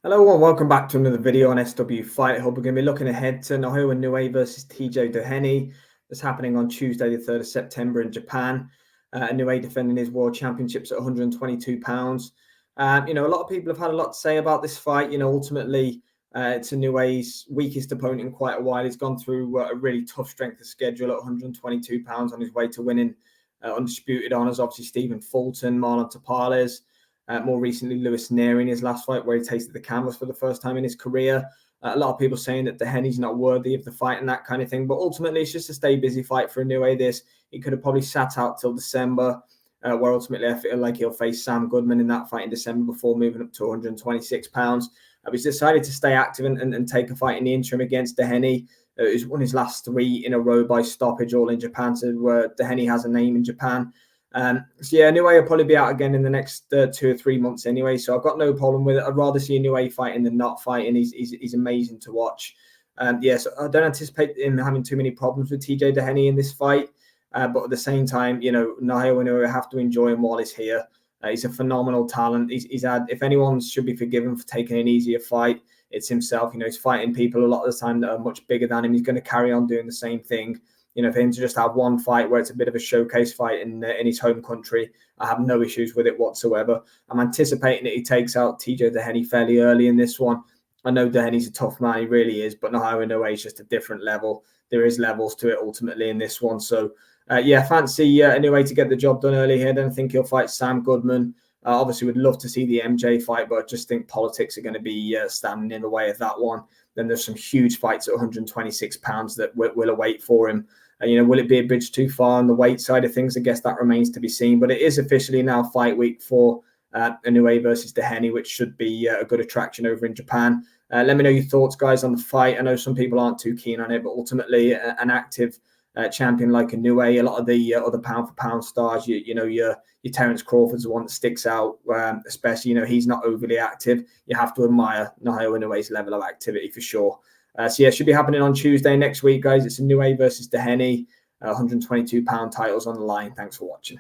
Hello and welcome back to another video on SW Fight Hub. We're going to be looking ahead to Naoya Inoue versus TJ Doheny. That's happening on Tuesday, the 3rd of September in Japan. Inoue defending his world championships at 122 pounds. A lot of people have had a lot to say about this fight. Ultimately, it's Inoue's weakest opponent in quite a while. He's gone through a really tough strength of schedule at 122 pounds on his way to winning undisputed honours. Obviously, Stephen Fulton, Marlon Tapales. More recently, Lewis Neri in his last fight, where he tasted the canvas for the first time in his career. A lot of people saying that Doheny's not worthy of the fight and that kind of thing. But ultimately, it's just a stay busy fight for Inoue. He could have probably sat out till December, where ultimately I feel like he'll face Sam Goodman in that fight in December before moving up to 126 pounds. He's decided to stay active and take a fight in the interim against Doheny. He's won his last 3 in a row by stoppage, all in Japan. So Doheny has a name in Japan. Inoue will probably be out again in the next 2 or 3 months anyway. So I've got no problem with it. I'd rather see Inoue fighting than not fighting. He's amazing to watch. So I don't anticipate him having too many problems with TJ Doheny in this fight. But at the same time, Naoya Inoue have to enjoy him while he's here. He's a phenomenal talent. He's had, if anyone should be forgiven for taking an easier fight, it's himself. He's fighting people a lot of the time that are much bigger than him. He's going to carry on doing the same thing. For him to just have one fight where it's a bit of a showcase fight in his home country, I have no issues with it whatsoever. I'm anticipating that he takes out TJ Doheny fairly early in this one. I know Doheny's a tough man, he really is, but Naoya Inoue is just a different level. There is levels to it ultimately in this one. So, fancy Inoue to get the job done early here. I don't think he'll fight Sam Goodman. Obviously, would love to see the MJ fight, but I just think politics are going to be standing in the way of that one. Then there's some huge fights at 126 pounds that will await for him. Will it be a bridge too far on the weight side of things? I guess that remains to be seen. But it is officially now fight week for Inoue versus Doheny, which should be a good attraction over in Japan. Let me know your thoughts, guys, on the fight. I know some people aren't too keen on it, but ultimately an active champion like Inoue, a lot of the other pound-for-pound stars, your Terence Crawford's the one that sticks out, especially, he's not overly active. You have to admire Naoya Inoue's level of activity for sure. It should be happening on Tuesday next week, guys. It's Inoue versus Doheny, 122-pound titles on the line. Thanks for watching.